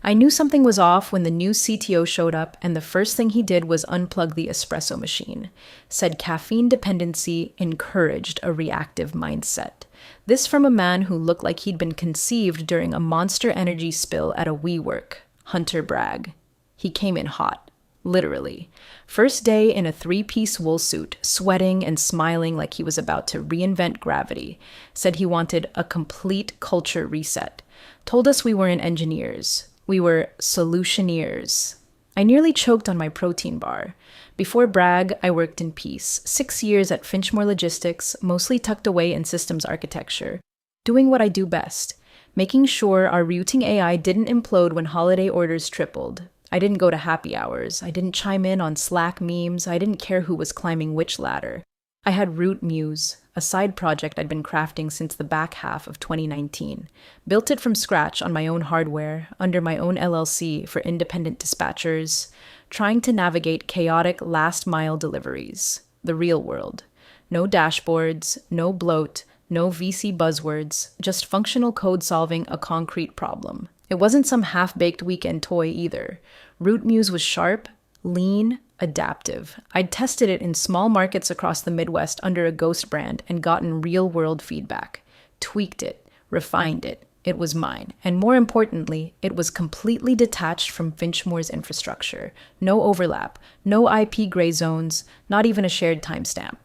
I knew something was off when the new CTO showed up, and the first thing he did was unplug the espresso machine. Said caffeine dependency encouraged a reactive mindset. This from a man who looked like he'd been conceived during a Monster Energy spill at a WeWork. Hunter brag. He came in hot. Literally. First day in a three-piece wool suit, sweating and smiling like he was about to reinvent gravity. Said he wanted a complete culture reset. Told us we weren't engineers. We were solutioneers. I nearly choked on my protein bar. Before Bragg, I worked in peace. 6 years at Finchmore Logistics, mostly tucked away in systems architecture. Doing what I do best. Making sure our routing AI didn't implode when holiday orders tripled. I didn't go to happy hours. I didn't chime in on Slack memes. I didn't care who was climbing which ladder. I had Root Muse, a side project I'd been crafting since the back half of 2019. Built it from scratch on my own hardware, under my own LLC for independent dispatchers, trying to navigate chaotic last-mile deliveries. The real world. No dashboards, no bloat, no VC buzzwords, just functional code solving a concrete problem. It wasn't some half-baked weekend toy either. Root Muse was sharp, lean, adaptive. I'd tested it in small markets across the Midwest under a ghost brand and gotten real-world feedback. Tweaked it, refined it. It was mine. And more importantly, it was completely detached from Finchmore's infrastructure. No overlap, no IP gray zones, not even a shared timestamp.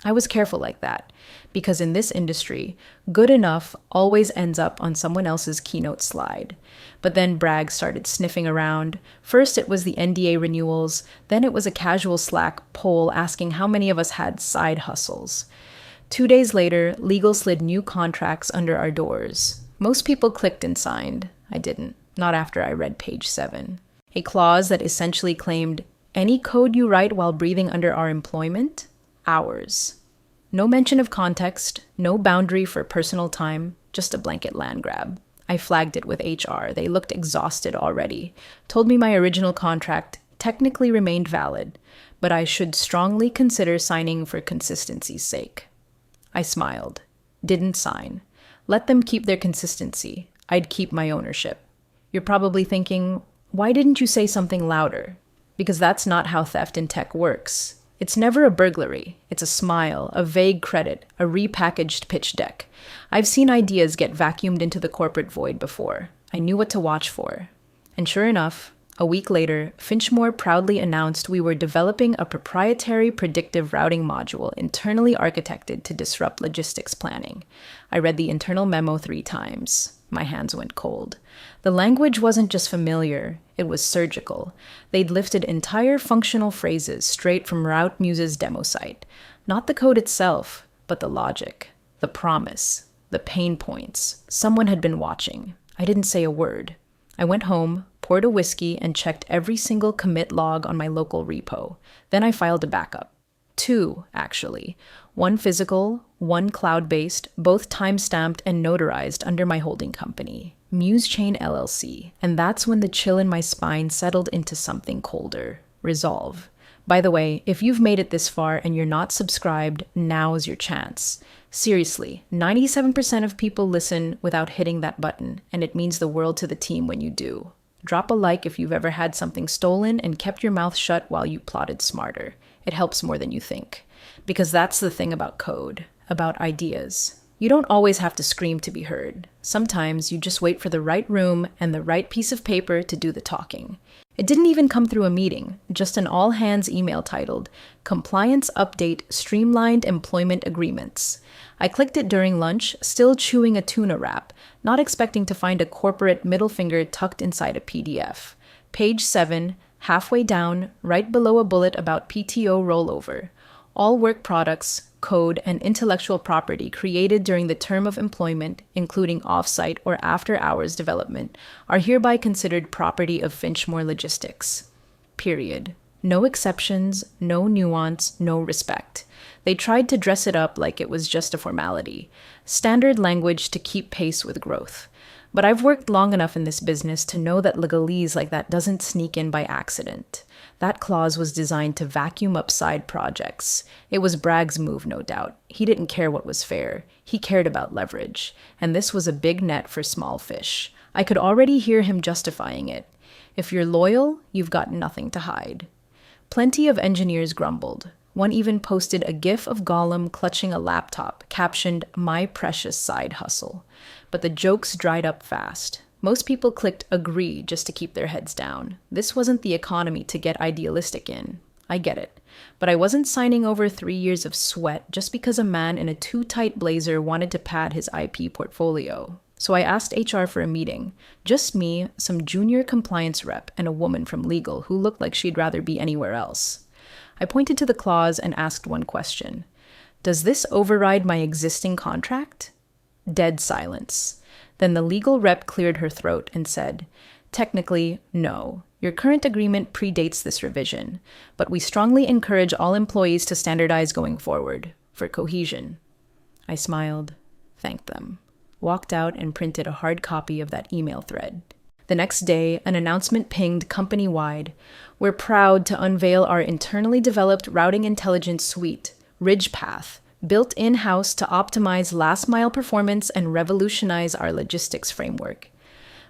I was careful like that, because in this industry, good enough always ends up on someone else's keynote slide. But then Bragg started sniffing around. First it was the NDA renewals, then it was a casual Slack poll asking how many of us had side hustles. 2 days later, legal slid new contracts under our doors. Most people clicked and signed. I didn't, not after I read page 7. A clause that essentially claimed, any code you write while breathing under our employment, ours. No mention of context, no boundary for personal time, just a blanket land grab. I flagged it with HR. They looked exhausted already. Told me my original contract technically remained valid, but I should strongly consider signing for consistency's sake. I smiled. Didn't sign. Let them keep their consistency. I'd keep my ownership. You're probably thinking, why didn't you say something louder? Because that's not how theft in tech works. It's never a burglary. It's a smile, a vague credit, a repackaged pitch deck. I've seen ideas get vacuumed into the corporate void before. I knew what to watch for. And sure enough, a week later, Finchmore proudly announced we were developing a proprietary predictive routing module internally architected to disrupt logistics planning. I read the internal memo 3 times. My hands went cold. The language wasn't just familiar, it was surgical. They'd lifted entire functional phrases straight from Route Muse's demo site. Not the code itself, but the logic, the promise, the pain points. Someone had been watching. I didn't say a word. I went home, poured a whiskey, and checked every single commit log on my local repo. Then I filed a backup. 2, actually. 1 physical, 1 cloud-based, both time-stamped and notarized under my holding company, Muse Chain LLC. And that's when the chill in my spine settled into something colder. Resolve. By the way, if you've made it this far and you're not subscribed, now's your chance. Seriously, 97% of people listen without hitting that button, and it means the world to the team when you do. Drop a like if you've ever had something stolen and kept your mouth shut while you plotted smarter. It helps more than you think. Because that's the thing about code, about ideas. You don't always have to scream to be heard. Sometimes you just wait for the right room and the right piece of paper to do the talking. It didn't even come through a meeting, just an all-hands email titled, Compliance Update Streamlined Employment Agreements. I clicked it during lunch, still chewing a tuna wrap, not expecting to find a corporate middle finger tucked inside a PDF. Page 7, halfway down, right below a bullet about PTO rollover. All work products, code, and intellectual property created during the term of employment, including off-site or after-hours development, are hereby considered property of Finchmore Logistics. Period. No exceptions, no nuance, no respect. They tried to dress it up like it was just a formality. Standard language to keep pace with growth. But I've worked long enough in this business to know that legalese like that doesn't sneak in by accident. That clause was designed to vacuum up side projects. It was Bragg's move, no doubt. He didn't care what was fair. He cared about leverage. And this was a big net for small fish. I could already hear him justifying it. If you're loyal, you've got nothing to hide. Plenty of engineers grumbled. One even posted a gif of Gollum clutching a laptop, captioned, "My precious side hustle." But the jokes dried up fast. Most people clicked agree just to keep their heads down. This wasn't the economy to get idealistic in. I get it. But I wasn't signing over 3 years of sweat just because a man in a too tight blazer wanted to pad his IP portfolio. So I asked HR for a meeting. Just me, some junior compliance rep, and a woman from legal who looked like she'd rather be anywhere else. I pointed to the clause and asked one question. Does this override my existing contract? Dead silence. Then the legal rep cleared her throat and said, "Technically, no. Your current agreement predates this revision, but we strongly encourage all employees to standardize going forward, for cohesion." I smiled, thanked them, walked out and printed a hard copy of that email thread. The next day, an announcement pinged company-wide. We're proud to unveil our internally developed routing intelligence suite, RidgePath, built in-house to optimize last-mile performance and revolutionize our logistics framework.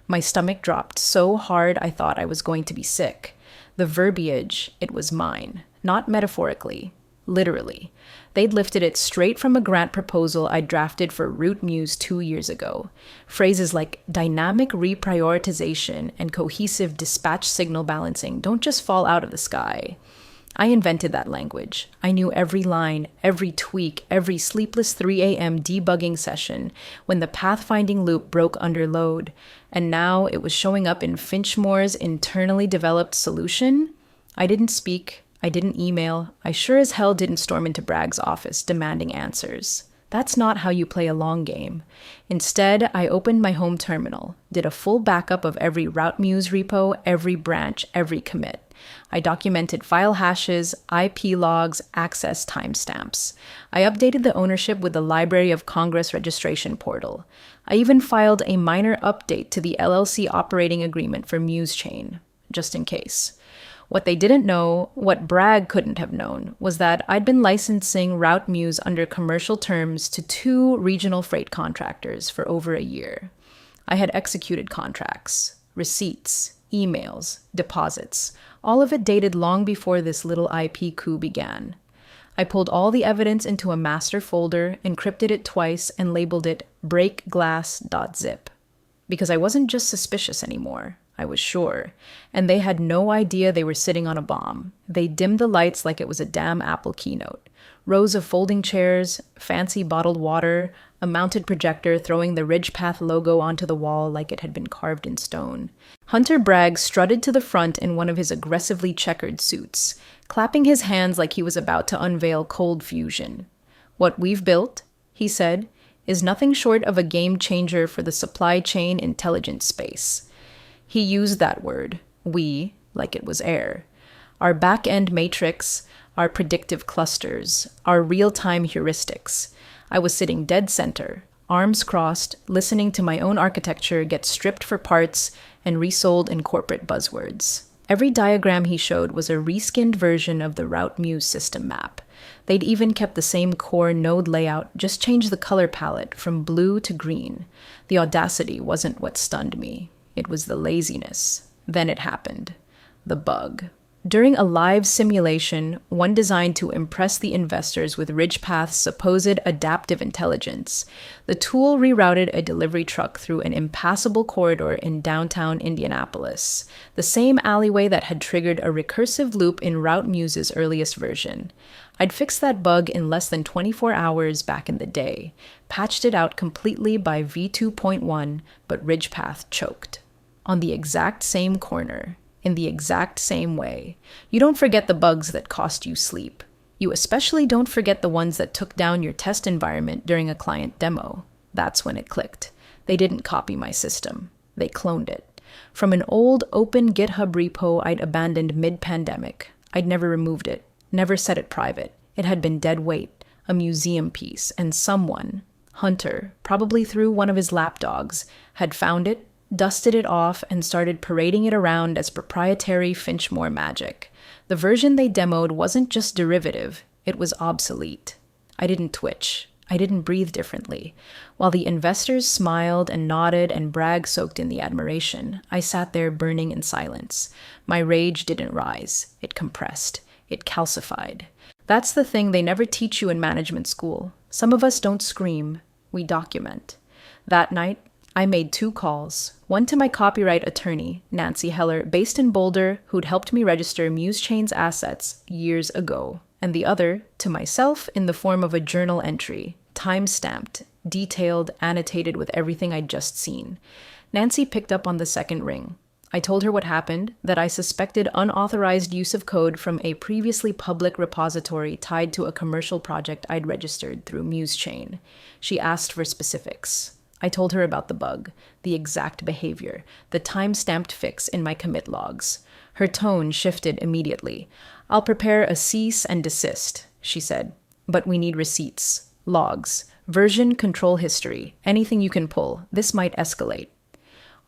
My stomach dropped so hard I thought I was going to be sick. The verbiage, it was mine, not metaphorically, literally. They'd lifted it straight from a grant proposal I drafted for Root Muse 2 years ago. Phrases like dynamic reprioritization and cohesive dispatch signal balancing don't just fall out of the sky. I invented that language. I knew every line, every tweak, every sleepless 3 a.m. debugging session when the pathfinding loop broke under load. And now it was showing up in Finchmore's internally developed solution. I didn't speak. I didn't email. I sure as hell didn't storm into Bragg's office demanding answers. That's not how you play a long game. Instead, I opened my home terminal, did a full backup of every RouteMuse repo, every branch, every commit. I documented file hashes, IP logs, access timestamps. I updated the ownership with the Library of Congress registration portal. I even filed a minor update to the LLC operating agreement for MuseChain, just in case. What they didn't know, what Bragg couldn't have known, was that I'd been licensing RouteMuse under commercial terms to 2 regional freight contractors for over a year. I had executed contracts, receipts, emails, deposits, all of it dated long before this little IP coup began. I pulled all the evidence into a master folder, encrypted it twice, and labeled it breakglass.zip. Because I wasn't just suspicious anymore. I was sure. And they had no idea they were sitting on a bomb. They dimmed the lights like it was a damn Apple keynote. Rows of folding chairs, fancy bottled water, a mounted projector throwing the RidgePath logo onto the wall like it had been carved in stone. Hunter Bragg strutted to the front in one of his aggressively checkered suits, clapping his hands like he was about to unveil cold fusion. "What we've built," he said, "is nothing short of a game changer for the supply chain intelligence space." He used that word, we, like it was air. Our back-end matrix, our predictive clusters, our real-time heuristics. I was sitting dead center, arms crossed, listening to my own architecture get stripped for parts and resold in corporate buzzwords. Every diagram he showed was a reskinned version of the RouteMuse system map. They'd even kept the same core node layout, just changed the color palette from blue to green. The audacity wasn't what stunned me. It was the laziness. Then it happened. The bug. During a live simulation, one designed to impress the investors with RidgePath's supposed adaptive intelligence, the tool rerouted a delivery truck through an impassable corridor in downtown Indianapolis, the same alleyway that had triggered a recursive loop in RouteMuse's earliest version. I'd fixed that bug in less than 24 hours back in the day, patched it out completely by V2.1, but RidgePath choked. On the exact same corner, in the exact same way. You don't forget the bugs that cost you sleep. You especially don't forget the ones that took down your test environment during a client demo. That's when it clicked. They didn't copy my system. They cloned it. From an old open GitHub repo I'd abandoned mid-pandemic. I'd never removed it, never set it private. It had been dead weight, a museum piece, and someone, Hunter, probably through one of his lapdogs, had found it, dusted it off, and started parading it around as proprietary Finchmore magic. The version they demoed wasn't just derivative, it was obsolete. I didn't twitch. I didn't breathe differently. While the investors smiled and nodded and Bragg soaked in the admiration, I sat there burning in silence. My rage didn't rise. It compressed. It calcified. That's the thing they never teach you in management school. Some of us don't scream. We document. That night, I made 2 calls. One to my copyright attorney, Nancy Heller, based in Boulder, who'd helped me register Muse Chain's assets years ago. And the other to myself in the form of a journal entry, time-stamped, detailed, annotated with everything I'd just seen. Nancy picked up on the second ring. I told her what happened, that I suspected unauthorized use of code from a previously public repository tied to a commercial project I'd registered through Muse Chain. She asked for specifics. I told her about the bug, the exact behavior, the time-stamped fix in my commit logs. Her tone shifted immediately. "I'll prepare a cease and desist," she said. "But we need receipts, logs, version control history, anything you can pull. This might escalate."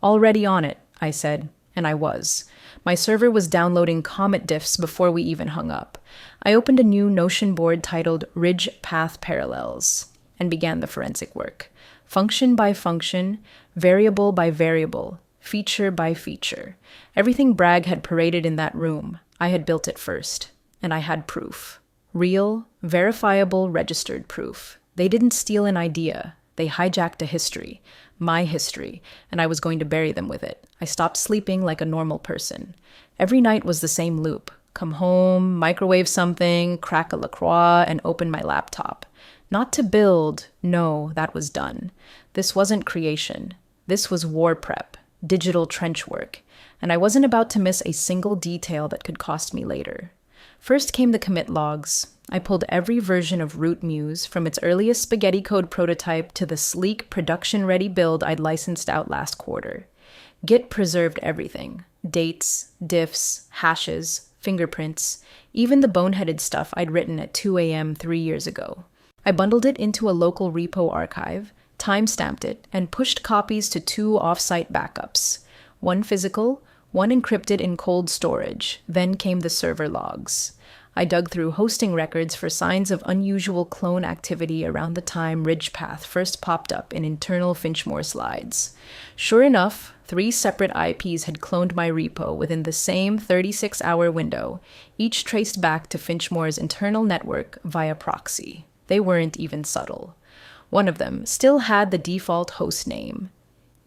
"Already on it," I said, and I was. My server was downloading Comet diffs before we even hung up. I opened a new Notion board titled Ridge Path Parallels and began the forensic work. Function by function, variable by variable, feature by feature. Everything Bragg had paraded in that room, I had built it first. And I had proof. Real, verifiable, registered proof. They didn't steal an idea. They hijacked a history. My history. And I was going to bury them with it. I stopped sleeping like a normal person. Every night was the same loop. Come home, microwave something, crack a LaCroix, and open my laptop. Not to build. No, that was done. This wasn't creation. This was war prep. Digital trench work. And I wasn't about to miss a single detail that could cost me later. First came the commit logs. I pulled every version of Root Muse, from its earliest spaghetti code prototype to the sleek, production-ready build I'd licensed out last quarter. Git preserved everything. Dates, diffs, hashes, fingerprints, even the boneheaded stuff I'd written at 2 a.m. 3 years ago. I bundled it into a local repo archive, time-stamped it, and pushed copies to 2 off-site backups. One physical, one encrypted in cold storage. Then came the server logs. I dug through hosting records for signs of unusual clone activity around the time Ridgepath first popped up in internal Finchmore slides. Sure enough, 3 separate IPs had cloned my repo within the same 36-hour window, each traced back to Finchmore's internal network via proxy. They weren't even subtle. One of them still had the default host name.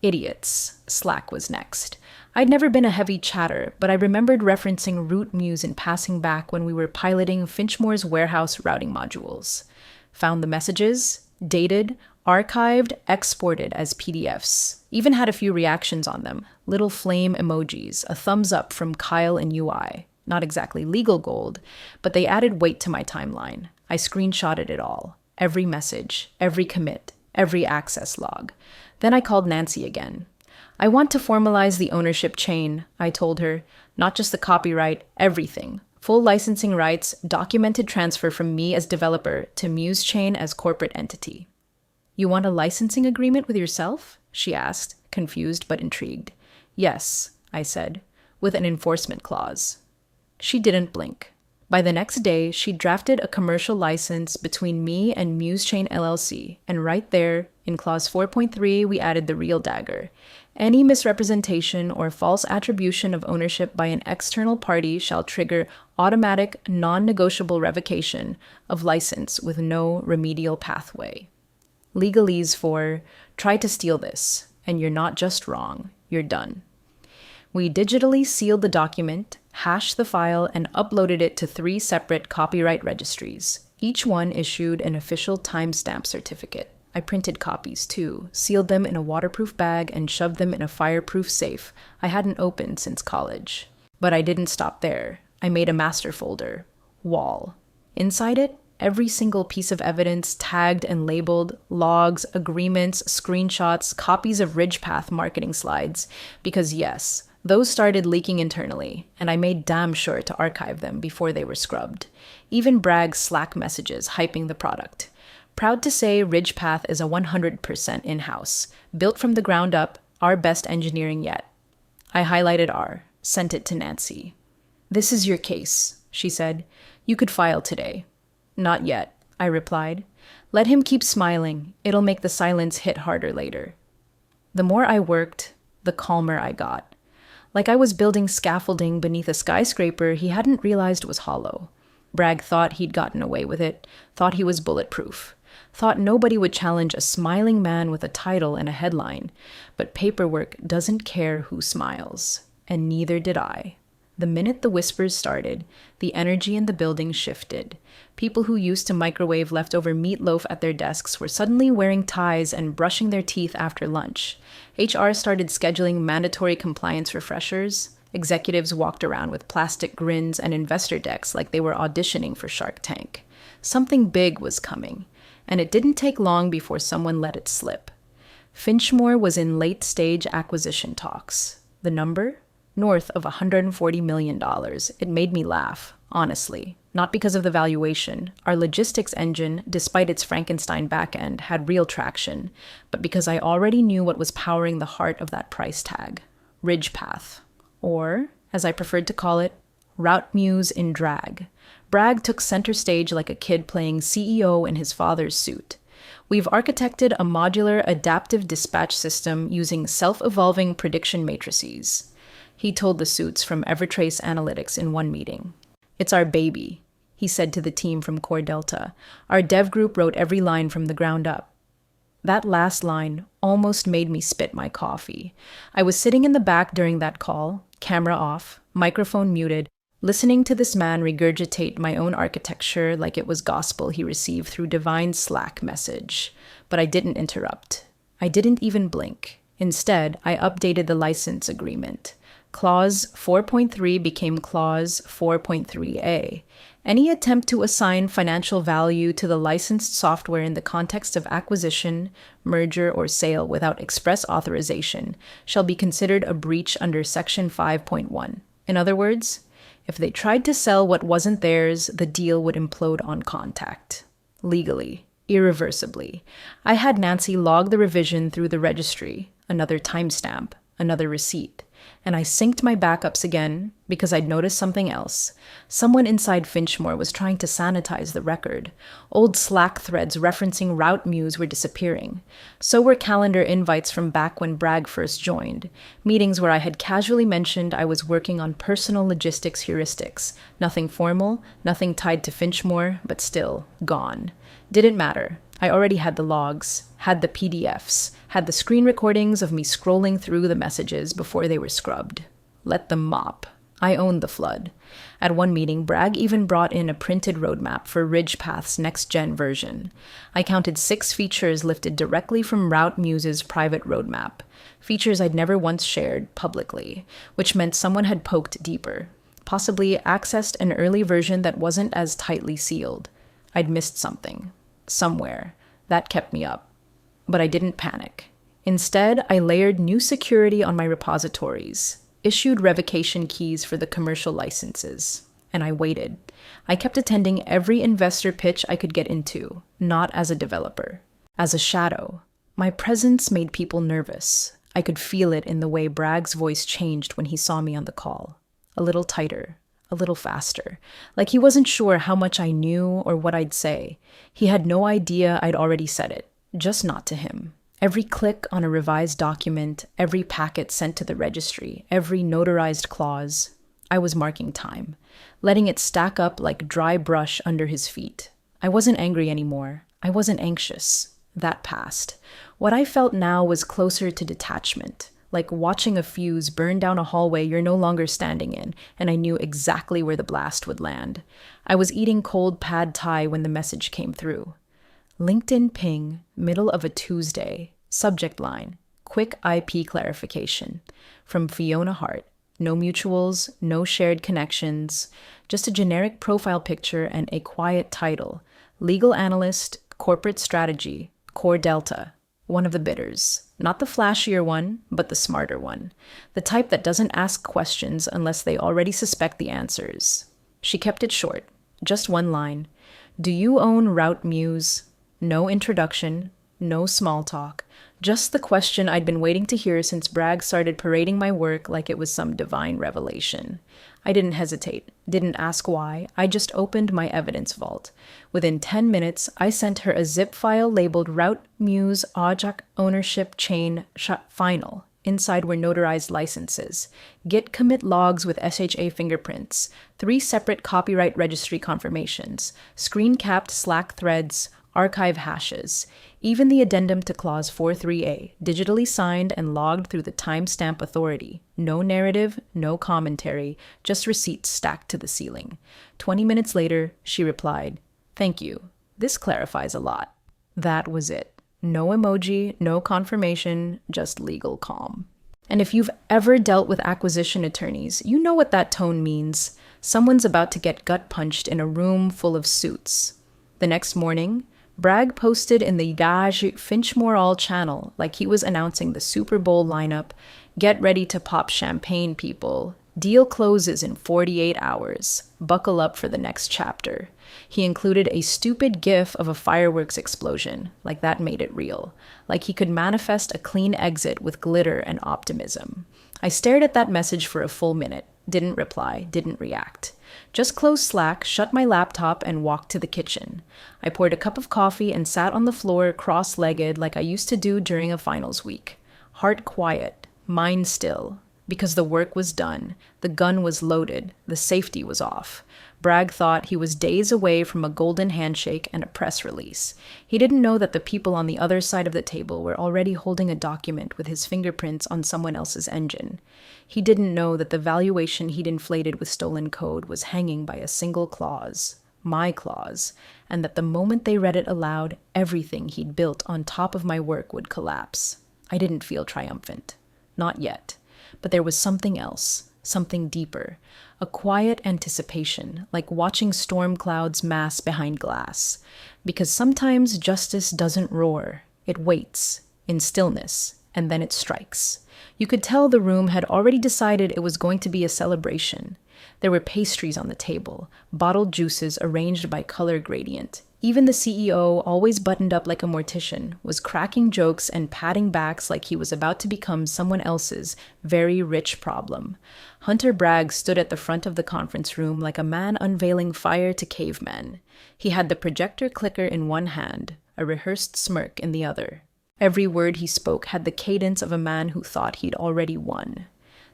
Idiots. Slack was next. I'd never been a heavy chatter, but I remembered referencing Root Muse in passing back when we were piloting Finchmore's warehouse routing modules. Found the messages, dated, archived, exported as PDFs. Even had a few reactions on them, little flame emojis, a thumbs up from Kyle in UI. Not exactly legal gold, but they added weight to my timeline. I screenshotted it all. Every message, every commit, every access log. Then I called Nancy again. "I want to formalize the ownership chain," I told her. "Not just the copyright, everything. Full licensing rights, documented transfer from me as developer to Muse Chain as corporate entity." "You want a licensing agreement with yourself?" she asked, confused but intrigued. "Yes," I said, "with an enforcement clause." She didn't blink. By the next day, she drafted a commercial license between me and Muse Chain LLC, and right there, in clause 4.3, we added the real dagger. Any misrepresentation or false attribution of ownership by an external party shall trigger automatic, non-negotiable revocation of license with no remedial pathway. Legalese for, try to steal this, and you're not just wrong, you're done. We digitally sealed the document, hashed the file, and uploaded it to 3 separate copyright registries. Each one issued an official timestamp certificate. I printed copies, too, sealed them in a waterproof bag, and shoved them in a fireproof safe I hadn't opened since college. But I didn't stop there. I made a master folder. Wall. Inside it, every single piece of evidence tagged and labeled, logs, agreements, screenshots, copies of Ridgepath marketing slides. Because yes, those started leaking internally, and I made damn sure to archive them before they were scrubbed. Even Bragg's Slack messages hyping the product. Proud to say Ridgepath is a 100% in-house, built from the ground up, our best engineering yet. I highlighted R, sent it to Nancy. This is your case, she said. You could file today. Not yet, I replied. Let him keep smiling. It'll make the silence hit harder later. The more I worked, the calmer I got. Like I was building scaffolding beneath a skyscraper he hadn't realized was hollow. Bragg thought he'd gotten away with it, thought he was bulletproof, thought nobody would challenge a smiling man with a title and a headline. But paperwork doesn't care who smiles, and neither did I. The minute the whispers started, the energy in the building shifted. People who used to microwave leftover meatloaf at their desks were suddenly wearing ties and brushing their teeth after lunch. HR started scheduling mandatory compliance refreshers. Executives walked around with plastic grins and investor decks like they were auditioning for Shark Tank. Something big was coming, and it didn't take long before someone let it slip. Finchmore was in late-stage acquisition talks. The number? North of $140 million. It made me laugh, honestly. Not because of the valuation. Our logistics engine, despite its Frankenstein backend, had real traction, but because I already knew what was powering the heart of that price tag. Ridgepath. Or, as I preferred to call it, Route Muse in drag. Bragg took center stage like a kid playing CEO in his father's suit. We've architected a modular adaptive dispatch system using self-evolving prediction matrices. He told the suits from Evertrace Analytics in one meeting. It's our baby, he said to the team from Core Delta. Our dev group wrote every line from the ground up. That last line almost made me spit my coffee. I was sitting in the back during that call, camera off, microphone muted, listening to this man regurgitate my own architecture like it was gospel he received through divine Slack message. But I didn't interrupt. I didn't even blink. Instead, I updated the license agreement. Clause 4.3 became Clause 4.3a. Any attempt to assign financial value to the licensed software in the context of acquisition, merger, or sale without express authorization shall be considered a breach under Section 5.1. In other words, if they tried to sell what wasn't theirs, the deal would implode on contact. Legally, irreversibly. I had Nancy log the revision through the registry, another timestamp, another receipt. And I synced my backups again because I'd noticed something else. Someone inside Finchmore was trying to sanitize the record. Old Slack threads referencing Route Muse were disappearing. So were calendar invites from back when Bragg first joined. Meetings where I had casually mentioned I was working on personal logistics heuristics. Nothing formal, nothing tied to Finchmore, but still gone. Didn't matter. I already had the logs, had the PDFs, had the screen recordings of me scrolling through the messages before they were scrubbed. Let them mop. I owned the flood. At one meeting, Bragg even brought in a printed roadmap for Ridgepath's next-gen version. I counted 6 features lifted directly from Route Muse's private roadmap, features I'd never once shared publicly, which meant someone had poked deeper, possibly accessed an early version that wasn't as tightly sealed. I'd missed something. Somewhere. That kept me up. But I didn't panic. Instead, I layered new security on my repositories, issued revocation keys for the commercial licenses, and I waited. I kept attending every investor pitch I could get into, not as a developer, as a shadow. My presence made people nervous. I could feel it in the way Bragg's voice changed when he saw me on the call. A little tighter. A little faster, like he wasn't sure how much I knew or what I'd say. He had no idea I'd already said it, just not to him. Every click on a revised document, every packet sent to the registry, every notarized clause, I was marking time, letting it stack up like dry brush under his feet. I wasn't angry anymore. I wasn't anxious. That passed. What I felt now was closer to detachment. Like watching a fuse burn down a hallway you're no longer standing in, and I knew exactly where the blast would land. I was eating cold pad thai when the message came through. LinkedIn ping, middle of a Tuesday, subject line, quick IP clarification. From Fiona Hart. No mutuals, no shared connections, just a generic profile picture and a quiet title. Legal analyst, corporate strategy, Core Delta. One of the bidders. Not the flashier one, but the smarter one. The type that doesn't ask questions unless they already suspect the answers. She kept it short. Just one line. Do you own Route Muse? No introduction, no small talk, just the question I'd been waiting to hear since Bragg started parading my work like it was some divine revelation. I didn't hesitate, didn't ask why, I just opened my evidence vault. Within 10 minutes, I sent her a zip file labeled Route Muse Ojak Ownership Chain Final. Inside were notarized licenses, Git commit logs with SHA fingerprints, 3 separate copyright registry confirmations, screen-capped Slack threads, archive hashes, even the addendum to Clause 43A, digitally signed and logged through the timestamp authority. No narrative, no commentary, just receipts stacked to the ceiling. 20 minutes later, she replied, "Thank you. This clarifies a lot." That was it. No emoji, no confirmation, just legal calm. And if you've ever dealt with acquisition attorneys, you know what that tone means. Someone's about to get gut punched in a room full of suits. The next morning, Bragg posted in the Finchmore All channel like he was announcing the Super Bowl lineup. "Get ready to pop champagne, people. Deal closes in 48 hours. Buckle up for the next chapter." He included a stupid gif of a fireworks explosion, like that made it real, like he could manifest a clean exit with glitter and optimism. I stared at that message for a full minute, didn't reply, didn't react. Just closed Slack, shut my laptop, and walked to the kitchen. I poured a cup of coffee and sat on the floor cross-legged like I used to do during a finals week. Heart quiet, mind still. Because the work was done, the gun was loaded, the safety was off. Bragg thought he was days away from a golden handshake and a press release. He didn't know that the people on the other side of the table were already holding a document with his fingerprints on someone else's engine. He didn't know that the valuation he'd inflated with stolen code was hanging by a single clause, my clause, and that the moment they read it aloud, everything he'd built on top of my work would collapse. I didn't feel triumphant. Not yet. But there was something else, something deeper, a quiet anticipation, like watching storm clouds mass behind glass. Because sometimes justice doesn't roar, it waits, in stillness, and then it strikes. You could tell the room had already decided it was going to be a celebration. There were pastries on the table, bottled juices arranged by color gradient. Even the CEO, always buttoned up like a mortician, was cracking jokes and patting backs like he was about to become someone else's very rich problem. Hunter Bragg stood at the front of the conference room like a man unveiling fire to cavemen. He had the projector clicker in one hand, a rehearsed smirk in the other. Every word he spoke had the cadence of a man who thought he'd already won.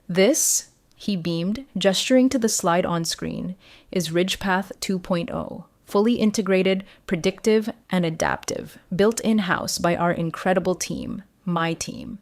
"This," he beamed, gesturing to the slide on screen, "is Ridgepath 2.0. Fully integrated, predictive, and adaptive, built in-house by our incredible team, my team."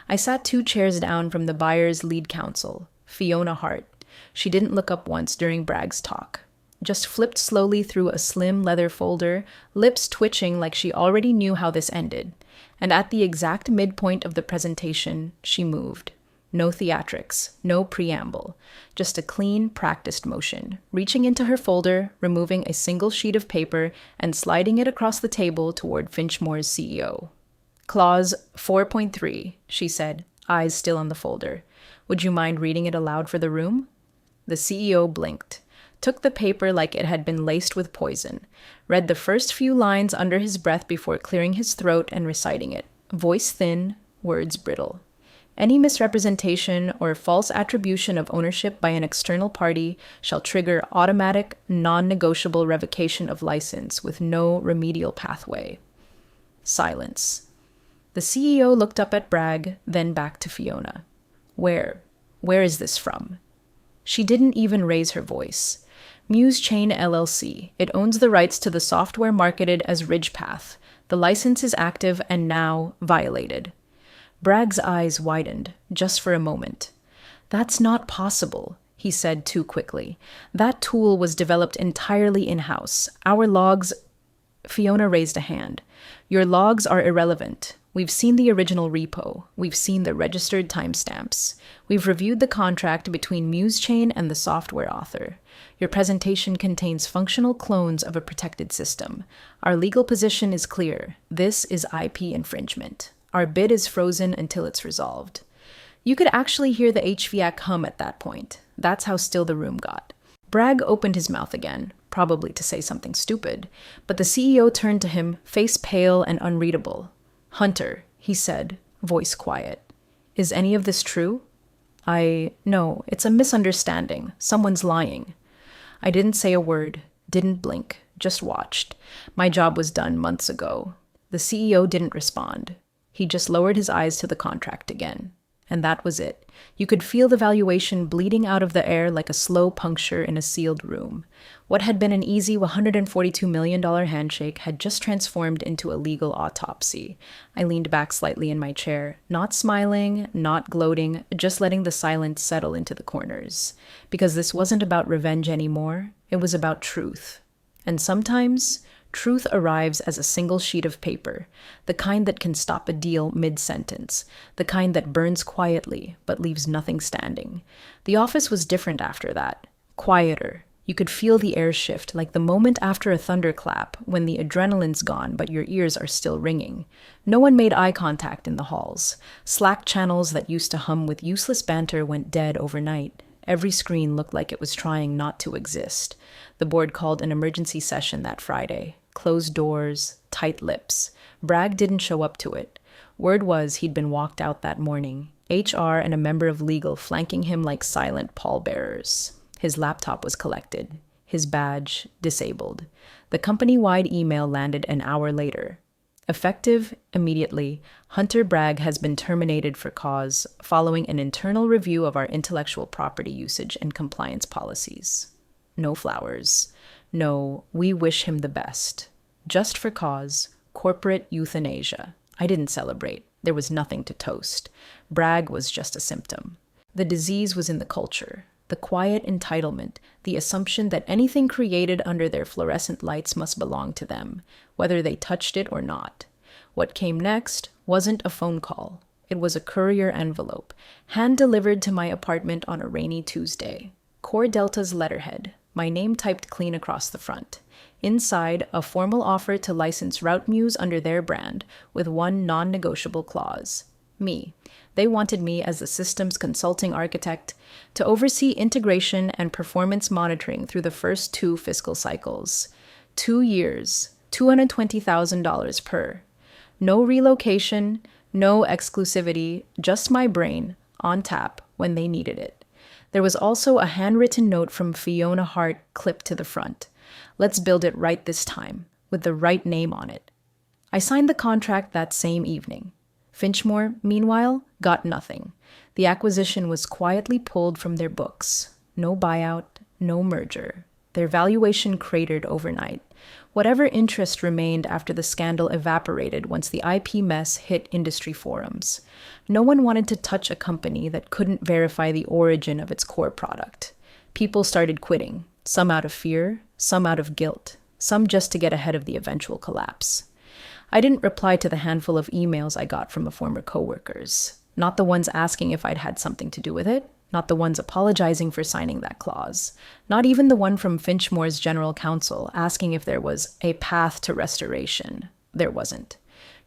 I sat 2 chairs down from the buyer's lead counsel, Fiona Hart. She didn't look up once during Bragg's talk. Just flipped slowly through a slim leather folder, lips twitching like she already knew how this ended. And at the exact midpoint of the presentation, she moved. No theatrics, no preamble, just a clean, practiced motion, reaching into her folder, removing a single sheet of paper, and sliding it across the table toward Finchmore's CEO. "Clause 4.3, she said, eyes still on the folder. "Would you mind reading it aloud for the room?" The CEO blinked, took the paper like it had been laced with poison, read the first few lines under his breath before clearing his throat and reciting it, voice thin, words brittle. "Any misrepresentation or false attribution of ownership by an external party shall trigger automatic, non-negotiable revocation of license with no remedial pathway." Silence. The CEO looked up at Bragg, then back to Fiona. Where is this from?" She didn't even raise her voice. "Muse Chain LLC. It owns the rights to the software marketed as Ridgepath. The license is active and now violated." Bragg's eyes widened, just for a moment. "That's not possible," he said too quickly. "That tool was developed entirely in-house. Our logs—" Fiona raised a hand. "Your logs are irrelevant. We've seen the original repo. We've seen the registered timestamps. We've reviewed the contract between MuseChain and the software author. Your presentation contains functional clones of a protected system. Our legal position is clear. This is IP infringement. Our bid is frozen until it's resolved." You could actually hear the HVAC hum at that point. That's how still the room got. Bragg opened his mouth again, probably to say something stupid, but the CEO turned to him, face pale and unreadable. "Hunter," he said, voice quiet. "Is any of this true?" No, it's a misunderstanding. Someone's lying." I didn't say a word, didn't blink, just watched. My job was done months ago. The CEO didn't respond. He just lowered his eyes to the contract again. And that was it. You could feel the valuation bleeding out of the air like a slow puncture in a sealed room. What had been an easy $142 million handshake had just transformed into a legal autopsy. I leaned back slightly in my chair, not smiling, not gloating, just letting the silence settle into the corners. Because this wasn't about revenge anymore, it was about truth. And sometimes, truth arrives as a single sheet of paper, the kind that can stop a deal mid-sentence, the kind that burns quietly but leaves nothing standing. The office was different after that, quieter. You could feel the air shift, like the moment after a thunderclap, when the adrenaline's gone but your ears are still ringing. No one made eye contact in the halls. Slack channels that used to hum with useless banter went dead overnight. Every screen looked like it was trying not to exist. The board called an emergency session that Friday. Closed doors, tight lips. Bragg didn't show up to it. Word was he'd been walked out that morning. HR and a member of legal flanking him like silent pallbearers. His laptop was collected. His badge disabled. The company-wide email landed an hour later. Effective immediately, Hunter Bragg has been terminated for cause following an internal review of our intellectual property usage and compliance policies. No flowers. No, we wish him the best. Just for cause, corporate euthanasia. I didn't celebrate. There was nothing to toast. Bragg was just a symptom. The disease was in the culture. The quiet entitlement, the assumption that anything created under their fluorescent lights must belong to them, whether they touched it or not. What came next wasn't a phone call. It was a courier envelope, hand-delivered to my apartment on a rainy Tuesday. Core Delta's letterhead, my name typed clean across the front. Inside, a formal offer to license RouteMuse under their brand, with one non-negotiable clause. Me. They wanted me as the systems consulting architect to oversee integration and performance monitoring through the first 2 fiscal cycles. 2 years, $220,000 per. No relocation, no exclusivity, just my brain, on tap when they needed it. There was also a handwritten note from Fiona Hart clipped to the front. Let's build it right this time, with the right name on it. I signed the contract that same evening. Finchmore, meanwhile, got nothing. The acquisition was quietly pulled from their books. No buyout, no merger. Their valuation cratered overnight. Whatever interest remained after the scandal evaporated once the IP mess hit industry forums. No one wanted to touch a company that couldn't verify the origin of its core product. People started quitting, some out of fear, some out of guilt, some just to get ahead of the eventual collapse. I didn't reply to the handful of emails I got from the former coworkers. Not the ones asking if I'd had something to do with it. Not the ones apologizing for signing that clause. Not even the one from Finchmore's general counsel asking if there was a path to restoration. There wasn't.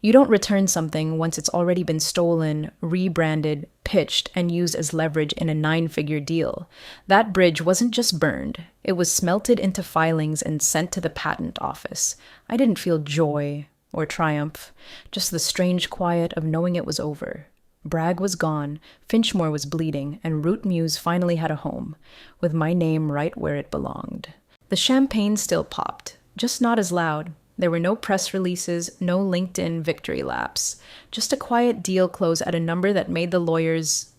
You don't return something once it's already been stolen, rebranded, pitched, and used as leverage in a 9-figure deal. That bridge wasn't just burned. It was smelted into filings and sent to the patent office. I didn't feel joy or triumph, just the strange quiet of knowing it was over. Bragg was gone, Finchmore was bleeding, and RouteMuse finally had a home, with my name right where it belonged. The champagne still popped, just not as loud. There were no press releases, no LinkedIn victory laps, just a quiet deal close at a number that made the lawyers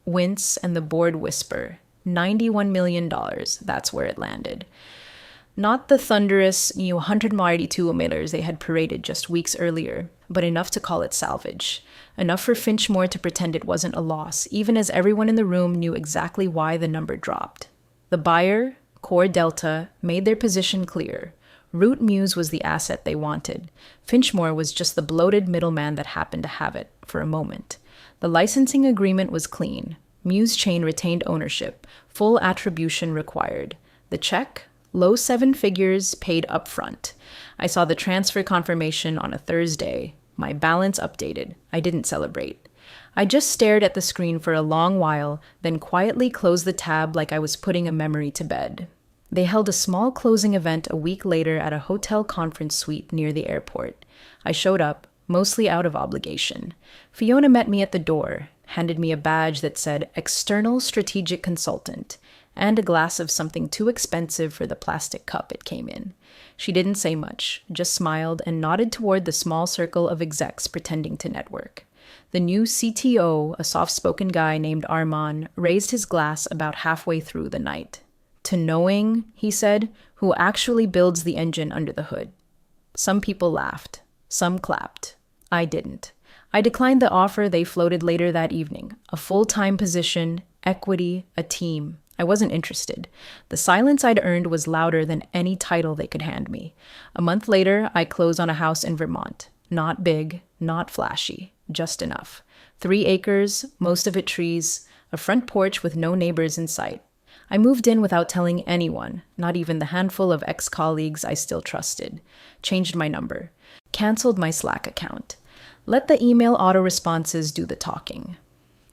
wince and the board whisper. $91 million, that's where it landed. Not the thunderous 182 emitters they had paraded just weeks earlier, but enough to call it salvage. Enough for Finchmore to pretend it wasn't a loss, even as everyone in the room knew exactly why the number dropped. The buyer, Core Delta, made their position clear. RouteMuse was the asset they wanted. Finchmore was just the bloated middleman that happened to have it, for a moment. The licensing agreement was clean. Muse Chain retained ownership, full attribution required. The check? Low 7 figures paid upfront. I saw the transfer confirmation on a Thursday. My balance updated. I didn't celebrate. I just stared at the screen for a long while, then quietly closed the tab like I was putting a memory to bed. They held a small closing event a week later at a hotel conference suite near the airport. I showed up, mostly out of obligation. Fiona met me at the door, handed me a badge that said External Strategic Consultant, and a glass of something too expensive for the plastic cup it came in. She didn't say much, just smiled and nodded toward the small circle of execs pretending to network. The new CTO, a soft-spoken guy named Arman, raised his glass about halfway through the night. To knowing, he said, who actually builds the engine under the hood. Some people laughed. Some clapped. I didn't. I declined the offer they floated later that evening. A full-time position, equity, a team. I wasn't interested. The silence I'd earned was louder than any title they could hand me. A month later, I closed on a house in Vermont. Not big, not flashy, just enough. 3 acres, most of it trees, a front porch with no neighbors in sight. I moved in without telling anyone, not even the handful of ex-colleagues I still trusted. Changed my number. Canceled my Slack account. Let the email autoresponses do the talking.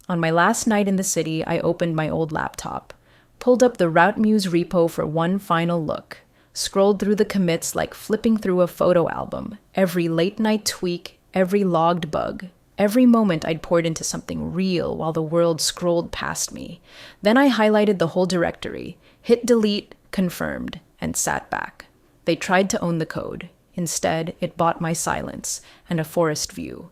On my last night in the city, I opened my old laptop. Pulled up the RouteMuse repo for one final look. Scrolled through the commits like flipping through a photo album. Every late-night tweak, every logged bug. Every moment I'd poured into something real while the world scrolled past me. Then I highlighted the whole directory, hit delete, confirmed, and sat back. They tried to own the code. Instead, it bought my silence and a forest view.